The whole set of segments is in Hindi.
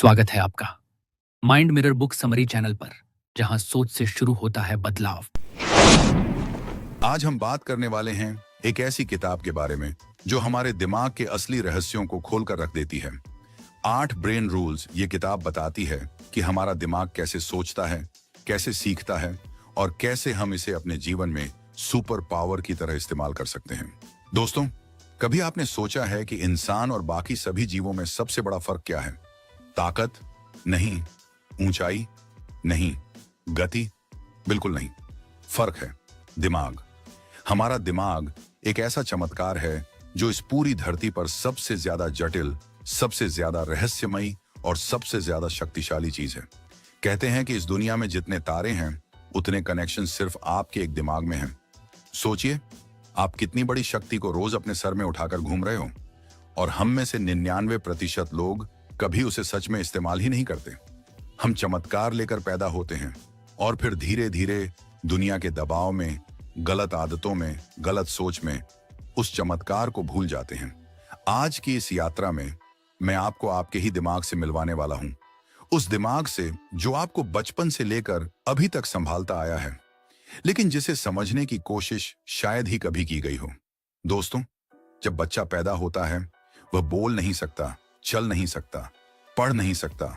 स्वागत है आपका mind mirror book summary channel पर, जहां सोच से शुरू होता है बदलाव। आज हम बात करने वाले हैं एक ऐसी किताब के बारे में जो हमारे दिमाग के असली रहस्यों को खोलकर रख देती है। 8 ब्रेन रूल्स ये किताब बताती है कि हमारा दिमाग कैसे सोचता है, कैसे सीखता है और कैसे हम इसे अपने जीवन में सुपर पावर की तरह इस्तेमाल कर सकते हैं। दोस्तों, कभी आपने सोचा है कि इंसान और बाकी सभी जीवों में सबसे बड़ा फर्क क्या है? ताकत? नहीं। ऊंचाई? नहीं। गति? बिल्कुल नहीं। फर्क है दिमाग। हमारा दिमाग एक ऐसा चमत्कार है जो इस पूरी धरती पर सबसे ज्यादा जटिल, सबसे ज्यादा रहस्यमयी और सबसे ज्यादा शक्तिशाली चीज है। कहते हैं कि इस दुनिया में जितने तारे हैं उतने कनेक्शन सिर्फ आपके एक दिमाग में हैं। सोचिए, आप कितनी बड़ी शक्ति को रोज अपने सर में उठाकर घूम रहे हो, और हम में से 99% लोग कभी उसे सच में इस्तेमाल ही नहीं करते। हम चमत्कार लेकर पैदा होते हैं और फिर धीरे धीरे दुनिया के दबाव में, गलत आदतों में, गलत सोच में उस चमत्कार को भूल जाते हैं। आज की इस यात्रा में मैं आपको आपके ही दिमाग से मिलवाने वाला हूं, उस दिमाग से जो आपको बचपन से लेकर अभी तक संभालता आया है, लेकिन जिसे समझने की कोशिश शायद ही कभी की गई हो। दोस्तों, जब बच्चा पैदा होता है वह बोल नहीं सकता, चल नहीं सकता, पढ़ नहीं सकता,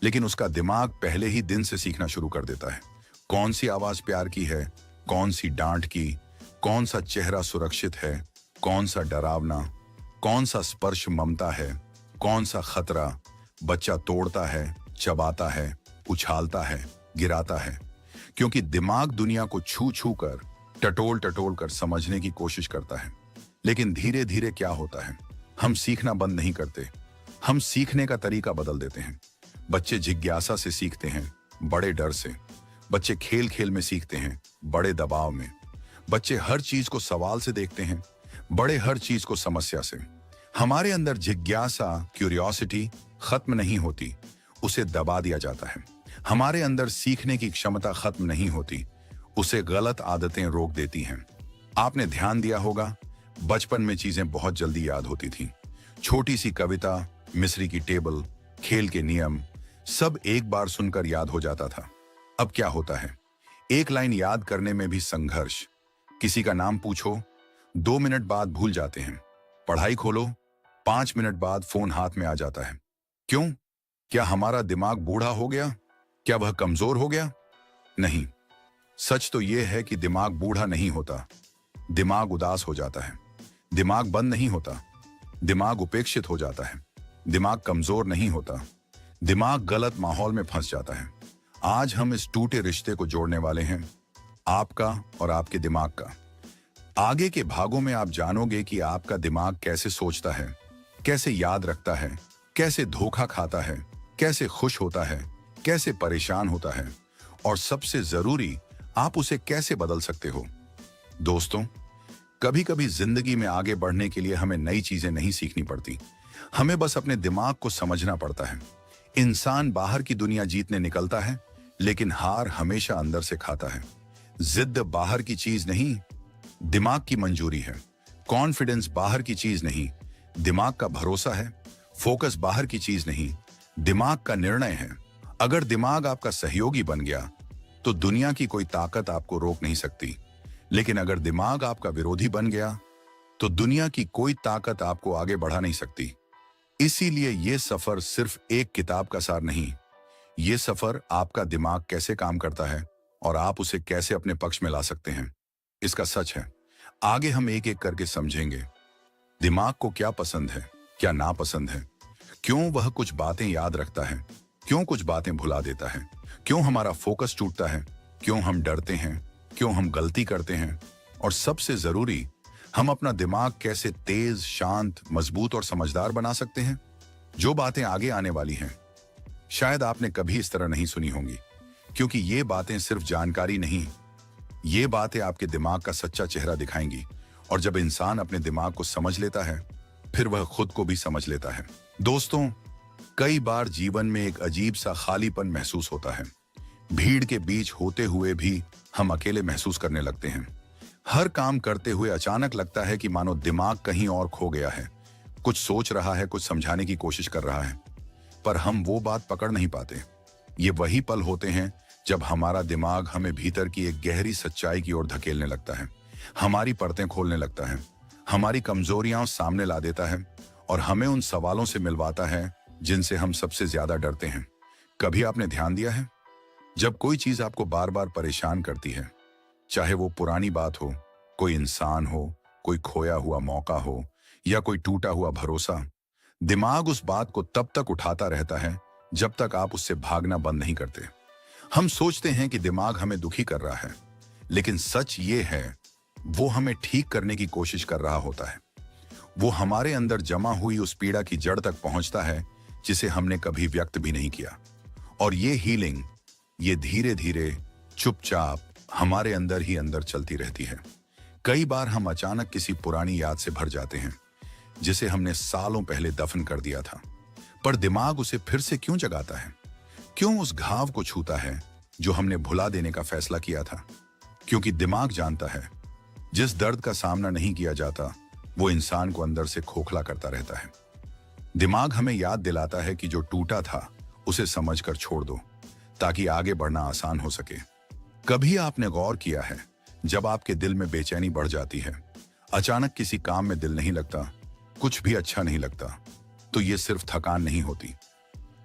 लेकिन उसका दिमाग पहले ही दिन से सीखना शुरू कर देता है। कौन सी आवाज प्यार की है, कौन सी डांट की, कौन सा चेहरा सुरक्षित है, कौन सा डरावना, कौन सा स्पर्श ममता है, कौन सा खतरा। बच्चा तोड़ता है, चबाता है, उछालता है, गिराता है, क्योंकि दिमाग दुनिया को छू छू कर, टटोल टटोल कर समझने की कोशिश करता है। लेकिन धीरे धीरे क्या होता है, हम सीखना बंद नहीं करते, हम सीखने का तरीका बदल देते हैं। बच्चे जिज्ञासा से सीखते हैं, बड़े डर से। बच्चे खेल खेल में सीखते हैं, बड़े दबाव में। बच्चे हर चीज को सवाल से देखते हैं, बड़े हर चीज को समस्या से। हमारे अंदर जिज्ञासा, क्यूरियोसिटी खत्म नहीं होती, उसे दबा दिया जाता है। हमारे अंदर सीखने की क्षमता खत्म नहीं होती, उसे गलत आदतें रोक देती हैं। आपने ध्यान दिया होगा, बचपन में चीजें बहुत जल्दी याद होती थीं। छोटी सी कविता, मिस्री की टेबल, खेल के नियम, सब एक बार सुनकर याद हो जाता था। अब क्या होता है, एक लाइन याद करने में भी संघर्ष। किसी का नाम पूछो, 2 मिनट बाद भूल जाते हैं। पढ़ाई खोलो, 5 मिनट बाद फोन हाथ में आ जाता है। क्यों? क्या हमारा दिमाग बूढ़ा हो गया? क्या वह कमजोर हो गया? नहीं। सच तो यह है कि दिमाग बूढ़ा नहीं होता, दिमाग उदास हो जाता है। दिमाग बंद नहीं होता, दिमाग उपेक्षित हो जाता है। दिमाग कमजोर नहीं होता, दिमाग गलत माहौल में फंस जाता है। आज हम इस टूटे रिश्ते को जोड़ने वाले हैं, आपका और आपके दिमाग का। आगे के भागों में आप जानोगे कि आपका दिमाग कैसे सोचता है, कैसे याद रखता है, कैसे धोखा खाता है, कैसे खुश होता है, कैसे परेशान होता है, और सबसे जरूरी, आप उसे कैसे बदल सकते हो। दोस्तों, कभी कभी जिंदगी में आगे बढ़ने के लिए हमें नई चीजें नहीं सीखनी पड़ती, हमें बस अपने दिमाग को समझना पड़ता है। इंसान बाहर की दुनिया जीतने निकलता है, लेकिन हार हमेशा अंदर से खाता है। जिद्द बाहर की चीज नहीं, दिमाग की मंजूरी है। कॉन्फिडेंस बाहर की चीज नहीं, दिमाग का भरोसा है। फोकस बाहर की चीज नहीं, दिमाग का निर्णय है। अगर दिमाग आपका सहयोगी बन गया तो दुनिया की कोई ताकत आपको रोक नहीं सकती, लेकिन अगर दिमाग आपका विरोधी बन गया तो दुनिया की कोई ताकत आपको आगे बढ़ा नहीं सकती। इसीलिए यह सफर सिर्फ एक किताब का सार नहीं, यह सफर आपका दिमाग कैसे काम करता है और आप उसे कैसे अपने पक्ष में ला सकते हैं, इसका सच है। आगे हम एक एक करके समझेंगे। दिमाग को क्या पसंद है, क्या नापसंद है, क्यों वह कुछ बातें याद रखता है, क्यों कुछ बातें भुला देता है, क्यों हमारा फोकस टूटता है, क्यों हम डरते हैं, क्यों हम गलती करते हैं, और सबसे जरूरी, हम अपना दिमाग कैसे तेज, शांत, मजबूत और समझदार बना सकते हैं। जो बातें आगे आने वाली हैं, शायद आपने कभी इस तरह नहीं सुनी होंगी, क्योंकि ये बातें सिर्फ जानकारी नहीं, ये बातें आपके दिमाग का सच्चा चेहरा दिखाएंगी। और जब इंसान अपने दिमाग को समझ लेता है, फिर वह खुद को भी समझ लेता है। दोस्तों, कई बार जीवन में एक अजीब सा खालीपन महसूस होता है। भीड़ के बीच होते हुए भी हम अकेले महसूस करने लगते हैं। हर काम करते हुए अचानक लगता है कि मानो दिमाग कहीं और खो गया है, कुछ सोच रहा है, कुछ समझाने की कोशिश कर रहा है, पर हम वो बात पकड़ नहीं पाते। ये वही पल होते हैं जब हमारा दिमाग हमें भीतर की एक गहरी सच्चाई की ओर धकेलने लगता है, हमारी परतें खोलने लगता है, हमारी कमजोरियां सामने ला देता है और हमें उन सवालों से मिलवाता है जिनसे हम सबसे ज्यादा डरते हैं। कभी आपने ध्यान दिया है, जब कोई चीज आपको बार बार परेशान करती है, चाहे वो पुरानी बात हो, कोई इंसान हो, कोई खोया हुआ मौका हो या कोई टूटा हुआ भरोसा, दिमाग उस बात को तब तक उठाता रहता है जब तक आप उससे भागना बंद नहीं करते। हम सोचते हैं कि दिमाग हमें दुखी कर रहा है, लेकिन सच ये है वो हमें ठीक करने की कोशिश कर रहा होता है। वो हमारे अंदर जमा हुई उस पीड़ा की जड़ तक पहुंचता है जिसे हमने कभी व्यक्त भी नहीं किया। और ये हीलिंग, ये धीरे धीरे चुपचाप हमारे अंदर ही अंदर चलती रहती है। कई बार हम अचानक किसी पुरानी याद से भर जाते हैं जिसे हमने सालों पहले दफन कर दिया था, पर दिमाग उसे फिर से क्यों जगाता है? क्यों उस घाव को छूता है जो हमने भुला देने का फैसला किया था? क्योंकि दिमाग जानता है जिस दर्द का सामना नहीं किया जाता वो इंसान को अंदर से खोखला करता रहता है। दिमाग हमें याद दिलाता है कि जो टूटा था उसे समझकर छोड़ दो ताकि आगे बढ़ना आसान हो सके। कभी आपने गौर किया है, जब आपके दिल में बेचैनी बढ़ जाती है, अचानक किसी काम में दिल नहीं लगता, कुछ भी अच्छा नहीं लगता, तो ये सिर्फ थकान नहीं होती,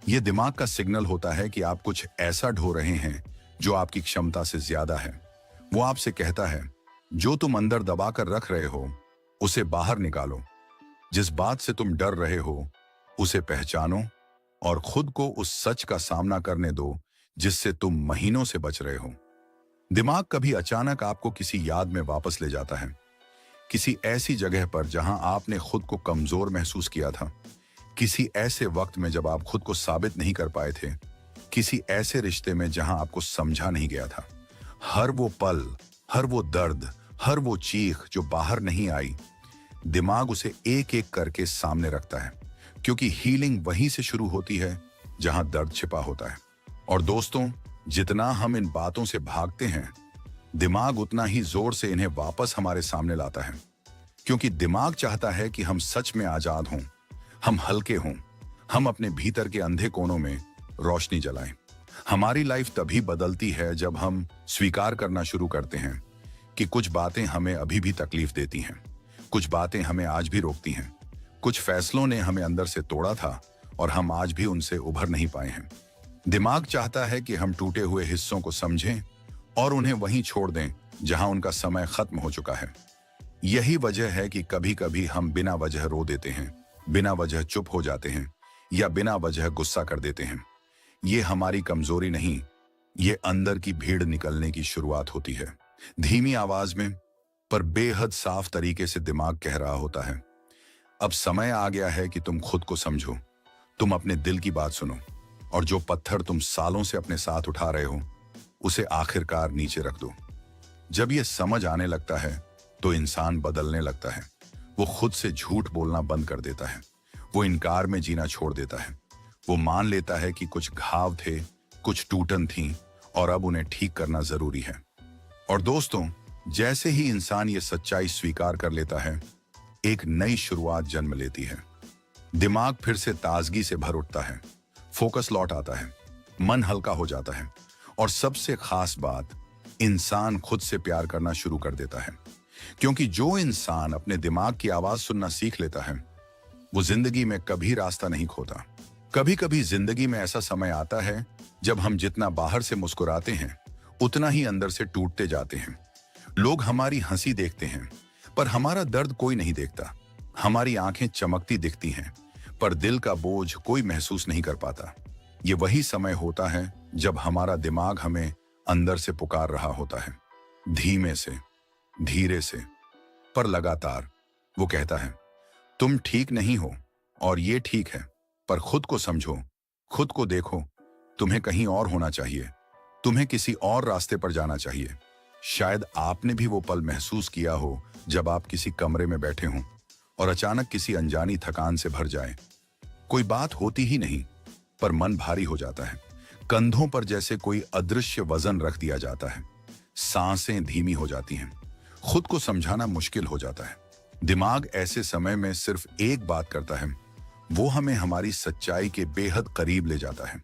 ये दिमाग का सिग्नल होता है कि आप कुछ ऐसा ढो रहे हैं जो आपकी क्षमता से ज्यादा है। वो आपसे कहता है, जो तुम अंदर दबा कर रख रहे हो उसे बाहर निकालो, जिस बात से तुम डर रहे हो उसे पहचानो और खुद को उस सच का सामना करने दो जिससे तुम महीनों से बच रहे हो। दिमाग कभी अचानक आपको किसी याद में वापस ले जाता है, किसी ऐसी जगह पर जहां आपने खुद को कमजोर महसूस किया था, किसी ऐसे वक्त में जब आप खुद को साबित नहीं कर पाए थे, किसी ऐसे रिश्ते में जहां आपको समझा नहीं गया था। हर वो पल, हर वो दर्द, हर वो चीख जो बाहर नहीं आई, दिमाग उसे एक एक करके सामने रखता है, क्योंकि हीलिंग वहीं से शुरू होती है जहां दर्द छिपा होता है। और दोस्तों, जितना हम इन बातों से भागते हैं, दिमाग उतना ही जोर से इन्हें वापस हमारे सामने लाता है, क्योंकि दिमाग चाहता है कि हम सच में आजाद हों, हम हल्के हों, हम अपने भीतर के अंधे कोनों में रोशनी जलाएं। हमारी लाइफ तभी बदलती है जब हम स्वीकार करना शुरू करते हैं कि कुछ बातें हमें अभी भी तकलीफ देती हैं, कुछ बातें हमें आज भी रोकती हैं, कुछ फैसलों ने हमें अंदर से तोड़ा था और हम आज भी उनसे उभर नहीं पाए हैं। दिमाग चाहता है कि हम टूटे हुए हिस्सों को समझें और उन्हें वहीं छोड़ दें जहां उनका समय खत्म हो चुका है। यही वजह है कि कभी कभी हम बिना वजह रो देते हैं, बिना वजह चुप हो जाते हैं या बिना वजह गुस्सा कर देते हैं। ये हमारी कमजोरी नहीं, ये अंदर की भीड़ निकलने की शुरुआत होती है। धीमी आवाज में पर बेहद साफ तरीके से दिमाग कह रहा होता है, अब समय आ गया है कि तुम खुद को समझो, तुम अपने दिल की बात सुनो और जो पत्थर तुम सालों से अपने साथ उठा रहे हो उसे आखिरकार नीचे रख दो। जब यह समझ आने लगता है तो इंसान बदलने लगता है। वो खुद से झूठ बोलना बंद कर देता है, वो इनकार में जीना छोड़ देता है, वो मान लेता है कि कुछ घाव थे, कुछ टूटन थी और अब उन्हें ठीक करना जरूरी है। और दोस्तों, जैसे ही इंसान ये सच्चाई स्वीकार कर लेता है, एक नई शुरुआत जन्म लेती है। दिमाग फिर से ताजगी से भर उठता है, फोकस लौट आता है, मन हल्का हो जाता है और सबसे खास बात, इंसान खुद से प्यार करना शुरू कर देता है। क्योंकि जो इंसान अपने दिमाग की आवाज सुनना सीख लेता है वो जिंदगी में कभी रास्ता नहीं खोता। कभी कभी जिंदगी में ऐसा समय आता है जब हम जितना बाहर से मुस्कुराते हैं उतना ही अंदर से टूटते जाते हैं। लोग हमारी हंसी देखते हैं पर हमारा दर्द कोई नहीं देखता। हमारी आंखें चमकती दिखती हैं पर दिल का बोझ कोई महसूस नहीं कर पाता। ये वही समय होता है जब हमारा दिमाग हमें अंदर से पुकार रहा होता है, धीमे से, धीरे से, पर लगातार। वो कहता है, तुम ठीक नहीं हो और ये ठीक है, पर खुद को समझो, खुद को देखो, तुम्हें कहीं और होना चाहिए, तुम्हें किसी और रास्ते पर जाना चाहिए। शायद आपने भी वो पल महसूस किया हो जब आप किसी कमरे में बैठे हों और अचानक किसी अनजानी थकान से भर जाए। कोई बात होती ही नहीं पर मन भारी हो जाता है, कंधों पर जैसे कोई अदृश्य वजन रख दिया जाता है, सांसें धीमी हो जाती हैं, खुद को समझाना मुश्किल हो जाता है। दिमाग ऐसे समय में सिर्फ एक बात करता है, वो हमें हमारी सच्चाई के बेहद करीब ले जाता है।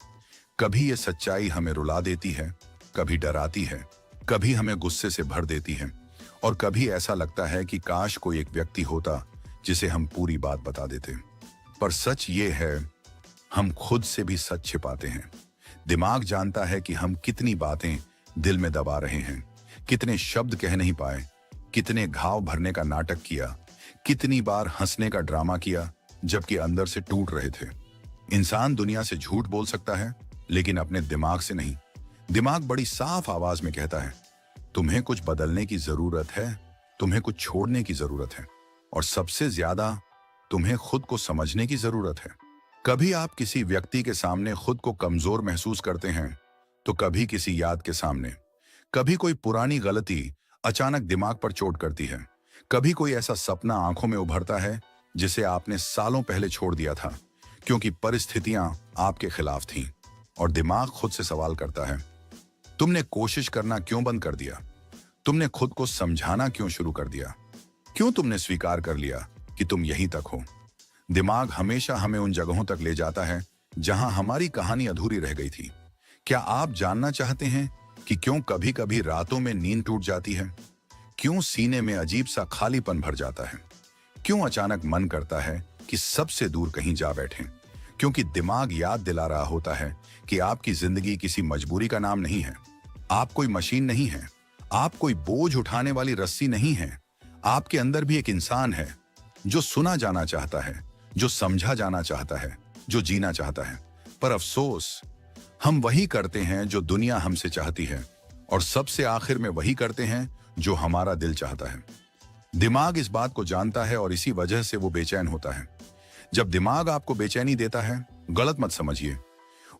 कभी ये सच्चाई हमें रुला देती है, कभी डराती है, कभी हमें गुस्से से भर देती है, और कभी ऐसा लगता है कि काश कोई एक व्यक्ति होता जिसे हम पूरी बात बता देते। पर सच ये है, हम खुद से भी सच छिपाते हैं। दिमाग जानता है कि हम कितनी बातें दिल में दबा रहे हैं, कितने शब्द कह नहीं पाए, कितने घाव भरने का नाटक किया, कितनी बार हंसने का ड्रामा किया जबकि अंदर से टूट रहे थे। इंसान दुनिया से झूठ बोल सकता है, लेकिन अपने दिमाग से नहीं। दिमाग बड़ी साफ आवाज में कहता है, तुम्हें कुछ बदलने की जरूरत है, तुम्हें कुछ छोड़ने की जरूरत है, और सबसे ज्यादा तुम्हें खुद को समझने की जरूरत है। कभी आप किसी व्यक्ति के सामने खुद को कमजोर महसूस करते हैं, तो कभी किसी याद के सामने। कभी कोई पुरानी गलती अचानक दिमाग पर चोट करती है, कभी कोई ऐसा सपना आंखों में उभरता है जिसे आपने सालों पहले छोड़ दिया था क्योंकि परिस्थितियां आपके खिलाफ थीं, और दिमाग खुद से सवाल करता है, तुमने कोशिश करना क्यों बंद कर दिया? तुमने खुद को समझाना क्यों शुरू कर दिया? क्यों तुमने स्वीकार कर लिया कि तुम यहीं तक हो? दिमाग हमेशा हमें उन जगहों तक ले जाता है जहां हमारी कहानी अधूरी रह गई थी। क्या आप जानना चाहते हैं कि क्यों कभी कभी रातों में नींद टूट जाती है? क्यों सीने में अजीब सा खालीपन भर जाता है? क्यों अचानक मन करता है कि सबसे दूर कहीं जा बैठें? क्योंकि दिमाग याद दिला रहा होता है कि आपकी जिंदगी किसी मजबूरी का नाम नहीं है। आप कोई मशीन नहीं है, आप कोई बोझ उठाने वाली रस्सी नहीं है। आपके अंदर भी एक इंसान है जो सुना जाना चाहता है, जो समझा जाना चाहता है, जो जीना चाहता है। पर अफसोस, हम वही करते हैं जो दुनिया हमसे चाहती है, और सबसे आखिर में वही करते हैं जो हमारा दिल चाहता है। दिमाग इस बात को जानता है और इसी वजह से वो बेचैन होता है। जब दिमाग आपको बेचैनी देता है, गलत मत समझिए।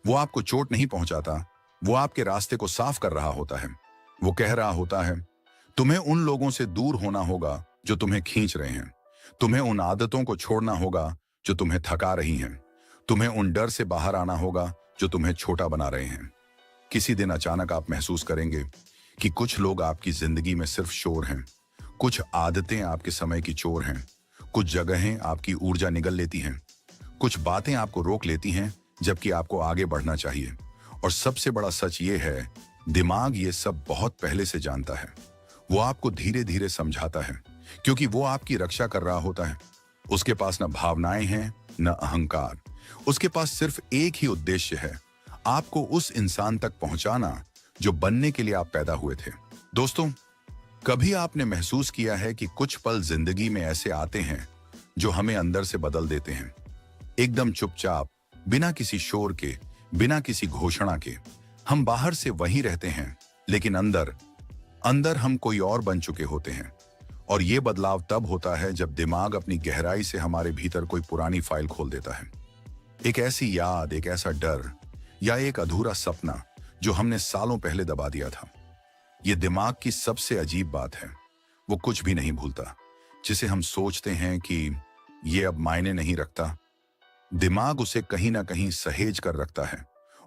वो आपको चोट नहीं पहुंचाता, वो आपके रास्ते को साफ कर रहा होता है। वो कह रहा होता है, तुम्हें उन लोगों से दूर होना होगा जो तुम्हें खींच रहे हैं। तुम्हें उन आदतों को छोड़ना होगा जो तुम्हें थका रही हैं। तुम्हें उन डर से बाहर आना होगा जो तुम्हें छोटा बना रहे हैं। किसी दिन अचानक आप महसूस करेंगे कि कुछ लोग आपकी जिंदगी में सिर्फ शोर हैं, कुछ आदतें आपके समय की चोर हैं, कुछ जगहें आपकी ऊर्जा निगल लेती हैं, कुछ बातें आपको रोक लेती हैं जबकि आपको आगे बढ़ना चाहिए। और सबसे बड़ा सच ये है, दिमाग ये सब बहुत पहले से जानता है। वो आपको धीरे धीरे समझाता है क्योंकि वो आपकी रक्षा कर रहा होता है। उसके पास न भावनाएं हैं, न अहंकार। उसके पास सिर्फ एक ही उद्देश्य है, आपको उस इंसान तक पहुंचाना जो बनने के लिए आप पैदा हुए थे। दोस्तों, कभी आपने महसूस किया है कि कुछ पल जिंदगी में ऐसे आते हैं जो हमें अंदर से बदल देते हैं? एकदम चुपचाप, बिना किसी शोर के, बिना किसी घोषणा के। हम बाहर से वही रहते हैं, लेकिन अंदर अंदर हम कोई और बन चुके होते हैं। और ये बदलाव तब होता है जब दिमाग अपनी गहराई से हमारे भीतर कोई पुरानी फाइल खोल देता है। एक ऐसी याद, एक ऐसा डर, या एक अधूरा सपना जो हमने सालों पहले दबा दिया था। ये दिमाग की सबसे अजीब बात है, वो कुछ भी नहीं भूलता। जिसे हम सोचते हैं कि ये अब मायने नहीं रखता, दिमाग उसे कहीं ना कहीं सहेज कर रखता है,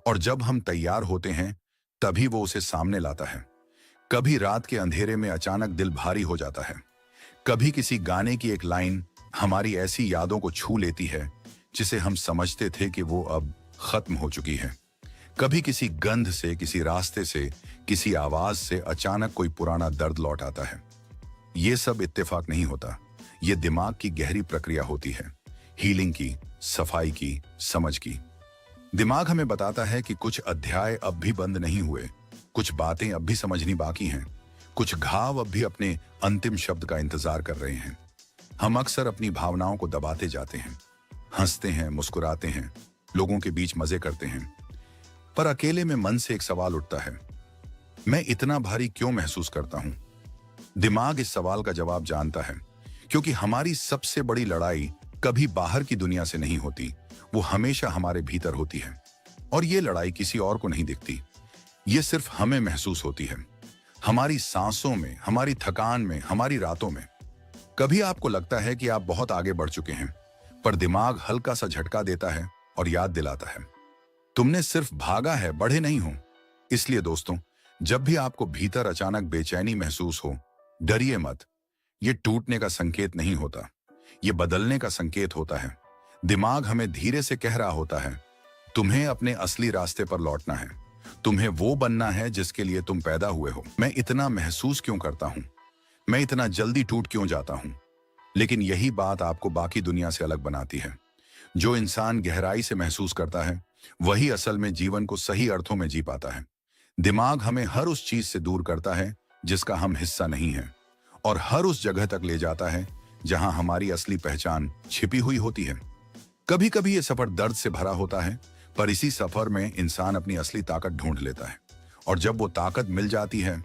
और जब हम तैयार होते हैं तभी वो उसे सामने लाता है। कभी रात के अंधेरे में अचानक दिल भारी हो जाता है, कभी किसी गाने की एक लाइन हमारी ऐसी यादों को छू लेती है जिसे हम समझते थे कि वो अब खत्म हो चुकी है। कभी किसी गंध से, किसी रास्ते से, किसी आवाज से अचानक कोई पुराना दर्द लौट आता है। ये सब इत्तेफाक नहीं होता, ये दिमाग की गहरी प्रक्रिया होती है, हीलिंग की, सफाई की, समझ की। दिमाग हमें बताता है कि कुछ अध्याय अब भी बंद नहीं हुए, कुछ बातें अब भी समझनी बाकी हैं, कुछ घाव अब भी अपने अंतिम शब्द का इंतजार कर रहे हैं। हम अक्सर अपनी भावनाओं को दबाते जाते हैं, हंसते हैं, मुस्कुराते हैं, लोगों के बीच मजे करते हैं, पर अकेले में मन से एक सवाल उठता है, मैं इतना भारी क्यों महसूस करता हूं? दिमाग इस सवाल का जवाब जानता है, क्योंकि हमारी सबसे बड़ी लड़ाई कभी बाहर की दुनिया से नहीं होती, वो हमेशा हमारे भीतर होती है। और ये लड़ाई किसी और को नहीं दिखती, ये सिर्फ हमें महसूस होती है, हमारी सांसों में, हमारी थकान में, हमारी रातों में। कभी आपको लगता है कि आप बहुत आगे बढ़ चुके हैं, पर दिमाग हल्का सा झटका देता है और याद दिलाता है, तुमने सिर्फ भागा है, बढ़े नहीं हो। इसलिए दोस्तों, जब भी आपको भीतर अचानक बेचैनी महसूस हो, डरिए मत। ये टूटने का संकेत नहीं होता, ये बदलने का संकेत होता है। दिमाग हमें धीरे से कह रहा होता है, तुम्हें अपने असली रास्ते पर लौटना है, तुम्हें वो बनना है जिसके लिए तुम पैदा हुए हो। मैं इतना महसूस क्यों करता हूं, मैं इतना जल्दी टूट क्यों जाता हूं। लेकिन यही बात आपको बाकी दुनिया से अलग बनाती है। जो इंसान गहराई से महसूस करता है वही असल में जीवन को सही अर्थों में जी पाता है। दिमाग हमें हर उस चीज से दूर करता है जिसका हम हिस्सा नहीं है, और हर उस जगह तक ले जाता है जहां हमारी असली पहचान छिपी हुई होती है। कभी कभी ये सफर दर्द से भरा होता है, पर इसी सफर में इंसान अपनी असली ताकत ढूंढ लेता है। और जब वो ताकत मिल जाती है,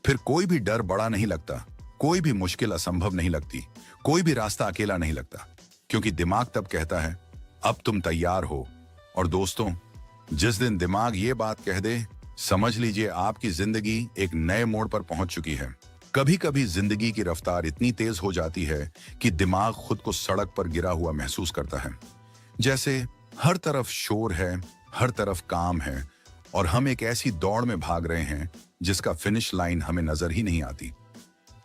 फिर कोई भी डर बड़ा नहीं लगता, कोई भी मुश्किल असंभव नहीं लगती, कोई भी रास्ता अकेला नहीं लगता, क्योंकि दिमाग तब कहता है अब तुम तैयार हो। और दोस्तों, जिस दिन दिमाग ये बात कह दे, समझ लीजिए आपकी जिंदगी एक नए मोड़ पर पहुंच चुकी है। कभी कभी जिंदगी की रफ्तार इतनी तेज हो जाती है कि दिमाग खुद को सड़क पर गिरा हुआ महसूस करता है, जैसे हर तरफ शोर है, हर तरफ काम है, और हम एक ऐसी दौड़ में भाग रहे हैं जिसका फिनिश लाइन हमें नजर ही नहीं आती।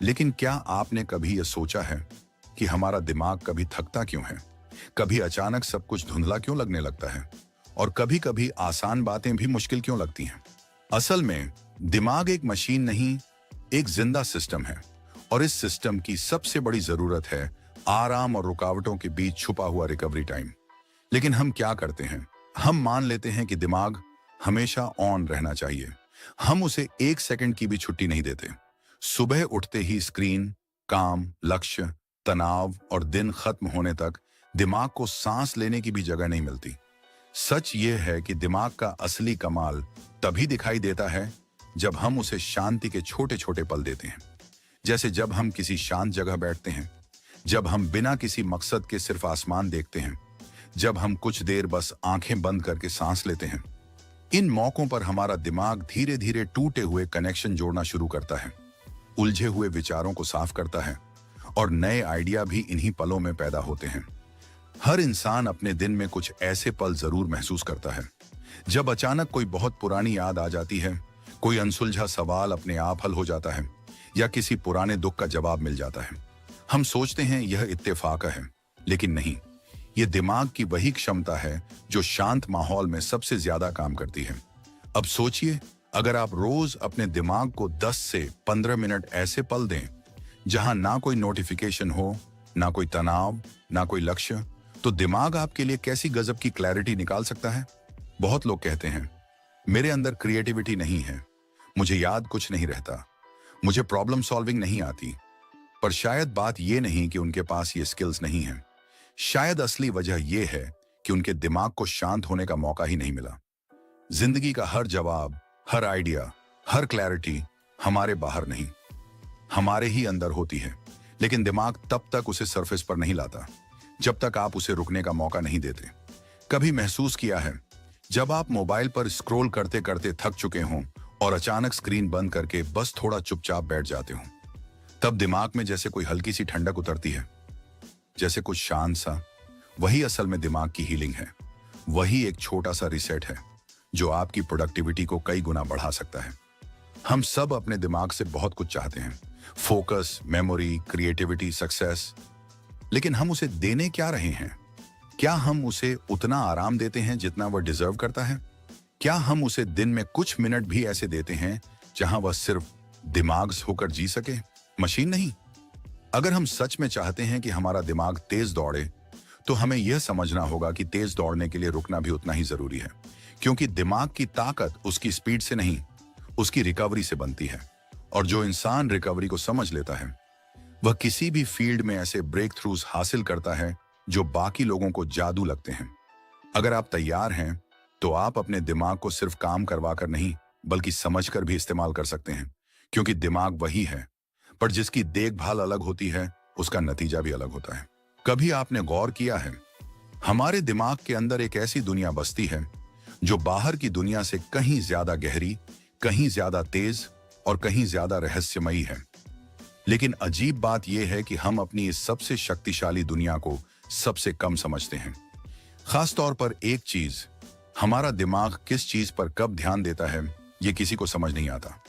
लेकिन क्या आपने कभी यह सोचा है कि हमारा दिमाग कभी थकता क्यों है, कभी अचानक सब कुछ धुंधला क्यों लगने लगता है, और कभी कभी आसान बातें भी मुश्किल क्यों लगती हैं? असल में दिमाग एक मशीन नहीं, एक जिंदा सिस्टम है, और इस सिस्टम की सबसे बड़ी जरूरत है आराम और रुकावटों के बीच छुपा हुआ रिकवरी टाइम। लेकिन हम क्या करते हैं, हम मान लेते हैं कि दिमाग हमेशा ऑन रहना चाहिए। हम उसे एक सेकंड की भी छुट्टी नहीं देते। सुबह उठते ही स्क्रीन, काम, लक्ष्य, तनाव और दिन खत्म होने तक दिमाग को सांस लेने की भी जगह नहीं मिलती। सच यह है कि दिमाग का असली कमाल तभी दिखाई देता है जब हम उसे शांति के छोटे छोटे पल देते हैं। जैसे जब हम किसी शांत जगह बैठते हैं, जब हम बिना किसी मकसद के सिर्फ आसमान देखते हैं, जब हम कुछ देर बस आंखें बंद करके सांस लेते हैं। इन मौकों पर हमारा दिमाग धीरे धीरे टूटे हुए कनेक्शन जोड़ना शुरू करता है, उलझे हुए विचारों को साफ करता है, और नए आइडिया भी इन्हीं पलों में पैदा होते हैं। हर इंसान अपने दिन में कुछ ऐसे पल जरूर महसूस करता है जब अचानक कोई बहुत पुरानी याद आ जाती है, कोई अनसुलझा सवाल अपने आप हल हो जाता है, या किसी पुराने दुख का जवाब मिल जाता है। हम सोचते हैं यह इत्तेफाक है, लेकिन नहीं, यह दिमाग की वही क्षमता है जो शांत माहौल में सबसे ज्यादा काम करती है। अब सोचिए, अगर आप रोज अपने दिमाग को 10 से 15 मिनट ऐसे पल दें जहां ना कोई नोटिफिकेशन हो, ना कोई तनाव, ना कोई लक्ष्य, तो दिमाग आपके लिए कैसी गजब की क्लैरिटी निकाल सकता है। बहुत लोग कहते हैं मेरे अंदर क्रिएटिविटी नहीं है, मुझे याद कुछ नहीं रहता, मुझे प्रॉब्लम सॉल्विंग नहीं आती। पर शायद बात यह नहीं कि उनके पास ये स्किल्स नहीं है, शायद असली वजह यह है कि उनके दिमाग को शांत होने का मौका ही नहीं मिला। जिंदगी का हर जवाब, हर आइडिया, हर क्लैरिटी हमारे बाहर नहीं, हमारे ही अंदर होती है। लेकिन दिमाग तब तक उसे सरफेस पर नहीं लाता जब तक आप उसे रुकने का मौका नहीं देते। कभी महसूस किया है जब आप मोबाइल पर स्क्रॉल करते करते थक चुके हों और अचानक स्क्रीन बंद करके बस थोड़ा चुपचाप बैठ जाते हो, तब दिमाग में जैसे कोई हल्की सी ठंडक उतरती है, जैसे कुछ शांत सा। वही असल में दिमाग की हीलिंग है। वही एक छोटा सा रिसेट है जो आपकी प्रोडक्टिविटी को कई गुना बढ़ा सकता है। हम सब अपने दिमाग से बहुत कुछ चाहते हैं, फोकस, मेमोरी, क्रिएटिविटी, सक्सेस। लेकिन हम उसे देने क्या रहे हैं? क्या हम उसे उतना आराम देते हैं जितना वह डिजर्व करता है? क्या हम उसे दिन में कुछ मिनट भी ऐसे देते हैं जहां वह सिर्फ दिमाग होकर जी सके, मशीन नहीं? अगर हम सच में चाहते हैं कि हमारा दिमाग तेज दौड़े, तो हमें यह समझना होगा कि तेज दौड़ने के लिए रुकना भी उतना ही जरूरी है, क्योंकि दिमाग की ताकत उसकी स्पीड से नहीं, उसकी रिकवरी से बनती है। और जो इंसान रिकवरी को समझ लेता है, वह किसी भी फील्ड में ऐसे ब्रेक थ्रूज हासिल करता है जो बाकी लोगों को जादू लगते हैं। अगर आप तैयार हैं, तो आप अपने दिमाग को सिर्फ काम करवाकर नहीं, बल्कि समझकर भी इस्तेमाल कर सकते हैं, क्योंकि दिमाग वही है, पर जिसकी देखभाल अलग होती है, उसका नतीजा भी अलग होता है। कभी आपने गौर किया है, हमारे दिमाग के अंदर एक ऐसी दुनिया बसती है जो बाहर की दुनिया से कहीं ज्यादा गहरी, कहीं ज्यादा तेज और कहीं ज्यादा रहस्यमयी है। लेकिन अजीब बात यह है कि हम अपनी इस सबसे शक्तिशाली दुनिया को सबसे कम समझते हैं। खास तौर पर एक चीज, हमारा दिमाग किस चीज पर कब ध्यान देता है, यह किसी को समझ नहीं आता।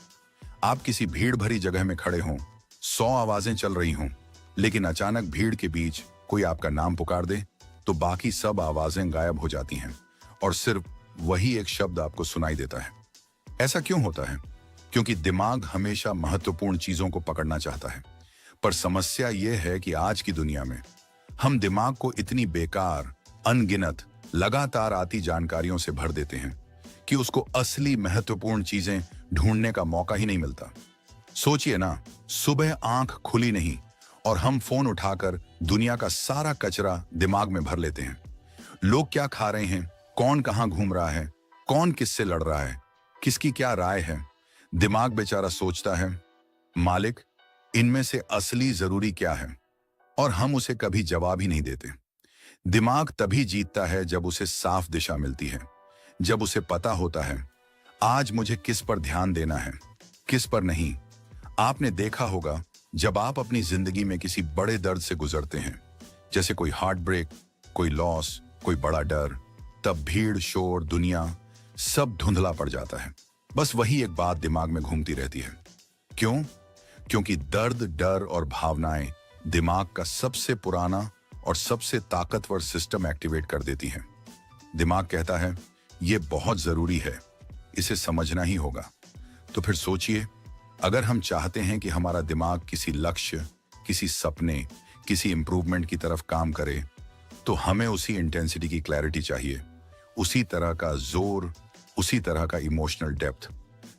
आप किसी भीड़ भरी जगह में खड़े हों, 100 आवाजें चल रही हों, लेकिन अचानक भीड़ के बीच कोई आपका नाम पुकार दे, तो बाकी सब आवाजें गायब हो जाती हैं और सिर्फ वही एक शब्द आपको सुनाई देता है। ऐसा क्यों होता है? क्योंकि दिमाग हमेशा महत्वपूर्ण चीजों को पकड़ना चाहता है, पर समस्या यह है कि आज की दुनिया में हम दिमाग को इतनी बेकार, अनगिनत, लगातार आती जानकारियों से भर देते हैं कि उसको असली महत्वपूर्ण चीजें ढूंढने का मौका ही नहीं मिलता। सोचिए ना, सुबह आंख खुली नहीं और हम फोन उठाकर दुनिया का सारा कचरा दिमाग में भर लेते हैं। लोग क्या खा रहे हैं, कौन कहां घूम रहा है, कौन किससे लड़ रहा है, किसकी क्या राय है। दिमाग बेचारा सोचता है, मालिक, इनमें से असली जरूरी क्या है, और हम उसे कभी जवाब ही नहीं देते। दिमाग तभी जीतता है जब उसे साफ दिशा मिलती है, जब उसे पता होता है आज मुझे किस पर ध्यान देना है, किस पर नहीं। आपने देखा होगा, जब आप अपनी जिंदगी में किसी बड़े दर्द से गुजरते हैं, जैसे कोई हार्ट ब्रेक, कोई लॉस, कोई बड़ा डर, तब भीड़, शोर, दुनिया सब धुंधला पड़ जाता है। बस वही एक बात दिमाग में घूमती रहती है। क्यों? क्योंकि दर्द, डर और भावनाएं दिमाग का सबसे पुराना और सबसे ताकतवर सिस्टम एक्टिवेट कर देती हैं। दिमाग कहता है, यह बहुत जरूरी है, इसे समझना ही होगा। तो फिर सोचिए, अगर हम चाहते हैं कि हमारा दिमाग किसी लक्ष्य, किसी सपने, किसी इंप्रूवमेंट की तरफ काम करे, तो हमें उसी इंटेंसिटी की क्लैरिटी चाहिए, उसी तरह का जोर, उसी तरह का इमोशनल डेप्थ।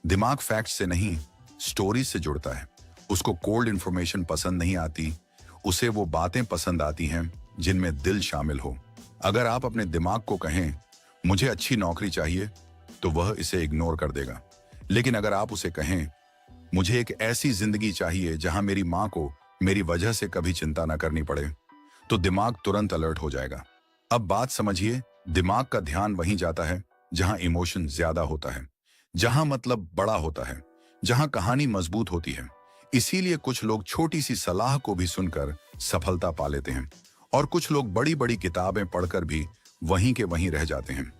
दिमाग फैक्ट्स से नहीं, स्टोरीज से जुड़ता है। उसको कोल्ड इंफॉर्मेशन पसंद नहीं आती, उसे वो बातें पसंद आती हैं जिनमें दिल शामिल हो। अगर आप अपने दिमाग को कहें, मुझे अच्छी नौकरी चाहिए, तो वह इसे इग्नोर कर देगा। लेकिन अगर आप उसे कहें, मुझे एक ऐसी जिंदगी चाहिए जहां मेरी मां को मेरी वजह से कभी चिंता न करनी पड़े, तो दिमाग तुरंत अलर्ट हो जाएगा। अब बात समझिए, दिमाग का ध्यान वहीं जाता है जहां इमोशन ज्यादा होता है, जहां मतलब बड़ा होता है, जहां कहानी मजबूत होती है। इसीलिए कुछ लोग छोटी सी सलाह को भी सुनकर सफलता पा लेते हैं, और कुछ लोग बड़ी बड़ी किताबें पढ़कर भी वहीं के वहीं रह जाते हैं।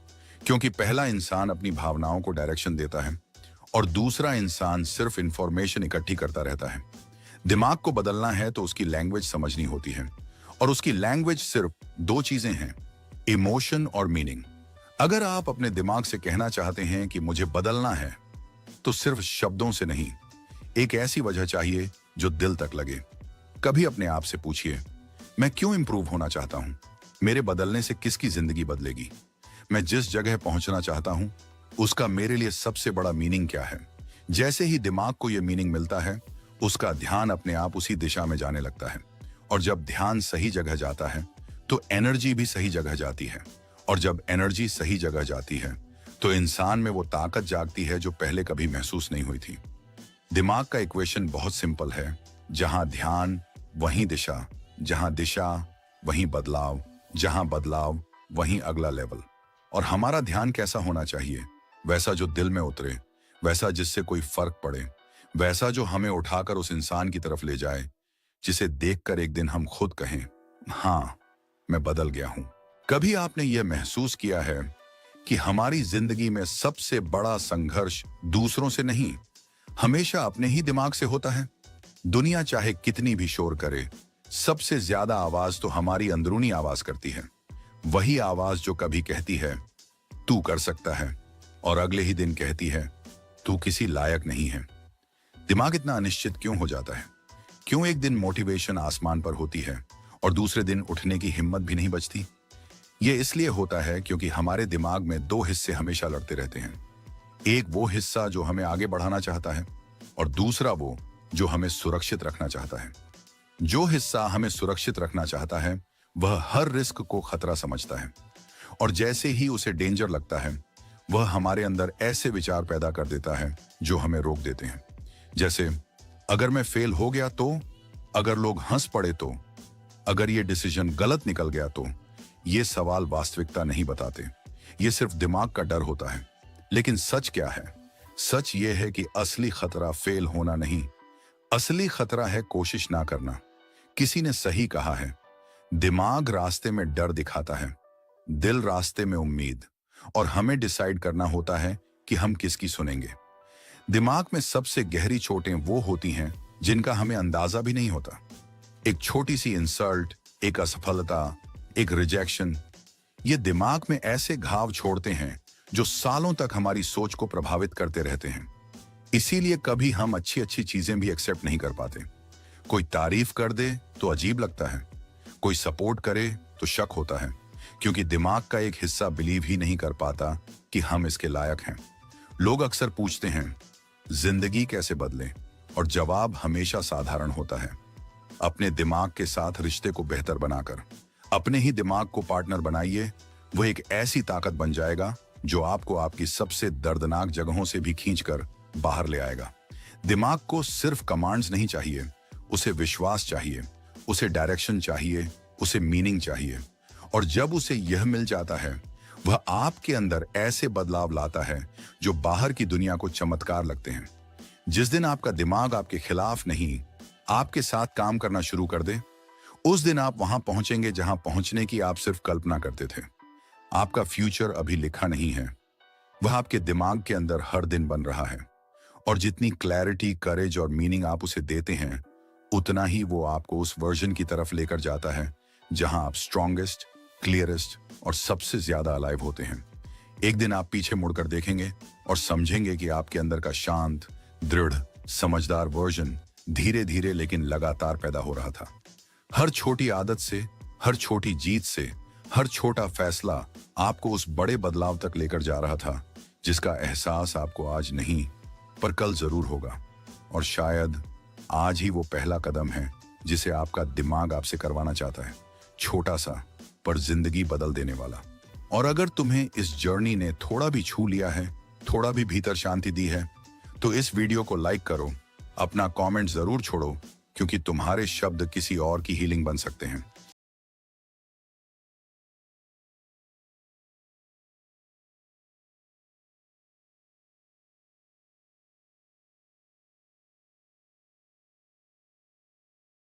क्योंकि पहला इंसान अपनी भावनाओं को डायरेक्शन देता है और दूसरा इंसान सिर्फ इंफॉर्मेशन इकट्ठी करता रहता है। दिमाग को बदलना है तो उसकी लैंग्वेज समझनी होती है, और उसकी लैंग्वेज सिर्फ दो चीजें हैं, इमोशन और मीनिंग। अगर आप अपने दिमाग से कहना चाहते हैं कि मुझे बदलना है, तो सिर्फ शब्दों से नहीं, एक ऐसी वजह चाहिए जो दिल तक लगे। कभी अपने आप से पूछिए, मैं क्यों इंप्रूव होना चाहता हूं? मेरे बदलने से किसकी जिंदगी बदलेगी? मैं जिस जगह पहुंचना चाहता हूं, उसका मेरे लिए सबसे बड़ा मीनिंग क्या है? जैसे ही दिमाग को यह मीनिंग मिलता है, उसका ध्यान अपने आप उसी दिशा में जाने लगता है। और जब ध्यान सही जगह जाता है, तो एनर्जी भी सही जगह जाती है। और जब एनर्जी सही जगह जाती है, तो इंसान में वो ताकत जागती है जो पहले कभी महसूस नहीं हुई थी। दिमाग का इक्वेशन बहुत सिंपल है, जहां ध्यान वहीं दिशा, जहां दिशा वहीं बदलाव, जहां बदलाव वहीं अगला लेवल। और हमारा ध्यान कैसा होना चाहिए? वैसा जो दिल में उतरे, वैसा जिससे कोई फर्क पड़े, वैसा जो हमें उठाकर उस इंसान की तरफ ले जाए जिसे देखकर एक दिन हम खुद कहें, हाँ, मैं बदल गया हूं। कभी आपने यह महसूस किया है कि हमारी जिंदगी में सबसे बड़ा संघर्ष दूसरों से नहीं, हमेशा अपने ही दिमाग से होता है? दुनिया चाहे कितनी भी शोर करे, सबसे ज्यादा आवाज तो हमारी अंदरूनी आवाज करती है। वही आवाज जो कभी कहती है, तू कर सकता है, और अगले ही दिन कहती है, तू किसी लायक नहीं है। दिमाग इतना अनिश्चित क्यों हो जाता है? क्यों एक दिन मोटिवेशन आसमान पर होती है और दूसरे दिन उठने की हिम्मत भी नहीं बचती? यह इसलिए होता है क्योंकि हमारे दिमाग में दो हिस्से हमेशा लड़ते रहते हैं। एक वो हिस्सा जो हमें आगे बढ़ाना चाहता है, और दूसरा वो जो हमें सुरक्षित रखना चाहता है। जो हिस्सा हमें सुरक्षित रखना चाहता है, वह हर रिस्क को खतरा समझता है, और जैसे ही उसे डेंजर लगता है, वह हमारे अंदर ऐसे विचार पैदा कर देता है जो हमें रोक देते हैं। जैसे, अगर मैं फेल हो गया तो, अगर लोग हंस पड़े तो, अगर ये डिसीजन गलत निकल गया तो। ये सवाल वास्तविकता नहीं बताते, ये सिर्फ दिमाग का डर होता है। लेकिन सच क्या है? सच ये है कि असली खतरा फेल होना नहीं, असली खतरा है कोशिश ना करना। किसी ने सही कहा है, दिमाग रास्ते में डर दिखाता है, दिल रास्ते में उम्मीद, और हमें डिसाइड करना होता है कि हम किसकी सुनेंगे। दिमाग में सबसे गहरी चोटें वो होती हैं जिनका हमें अंदाजा भी नहीं होता। एक छोटी सी इंसल्ट, एक असफलता, एक रिजेक्शन, ये दिमाग में ऐसे घाव छोड़ते हैं जो सालों तक हमारी सोच को प्रभावित करते रहते हैं। इसीलिए कभी हम अच्छी अच्छी चीजें भी एक्सेप्ट नहीं कर पाते। कोई तारीफ कर दे तो अजीब लगता है, कोई सपोर्ट करे तो शक होता है, क्योंकि दिमाग का एक हिस्सा बिलीव ही नहीं कर पाता कि हम इसके लायक हैं। लोग अक्सर पूछते हैं, जिंदगी कैसे बदलें? और जवाब हमेशा साधारण होता है, अपने दिमाग के साथ रिश्ते को बेहतर बनाकर। अपने ही दिमाग को पार्टनर बनाइए, वो एक ऐसी ताकत बन जाएगा जो आपको आपकी सबसे दर्दनाक जगहों से भी खींचकर बाहर ले आएगा। दिमाग को सिर्फ कमांड्स नहीं चाहिए, उसे विश्वास चाहिए, उसे डायरेक्शन चाहिए, उसे मीनिंग चाहिए। और जब उसे यह मिल जाता है, वह आपके अंदर ऐसे बदलाव लाता है जो बाहर की दुनिया को चमत्कार लगते हैं। जिस दिन आपका दिमाग आपके खिलाफ नहीं, आपके साथ काम करना शुरू कर दे, उस दिन आप वहां पहुंचेंगे जहां पहुंचने की आप सिर्फ कल्पना करते थे। आपका फ्यूचर अभी लिखा नहीं है, वह आपके दिमाग के अंदर हर दिन बन रहा है। और जितनी क्लैरिटी, करेज और मीनिंग आप उसे देते हैं, उतना ही वो आपको उस वर्जन की तरफ लेकर जाता है जहां आप स्ट्रॉन्गेस्ट, क्लियरेस्ट और सबसे ज्यादा अलाइव होते हैं। एक दिन आप पीछे मुड़कर देखेंगे और समझेंगे कि आपके अंदर का शांत, दृढ़, समझदार वर्जन धीरे धीरे लेकिन लगातार पैदा हो रहा था। हर छोटी आदत से, हर छोटी जीत से, हर छोटा फैसला आपको उस बड़े बदलाव तक लेकर जा रहा था जिसका एहसास आपको आज नहीं पर कल जरूर होगा। और शायद आज ही वो पहला कदम है जिसे आपका दिमाग आपसे करवाना चाहता है, छोटा सा पर जिंदगी बदल देने वाला। और अगर तुम्हें इस जर्नी ने थोड़ा भी छू लिया है, थोड़ा भी भीतर शांति दी है, तो इस वीडियो को लाइक करो, अपना कमेंट जरूर छोड़ो, क्योंकि तुम्हारे शब्द किसी और की हीलिंग बन सकते हैं।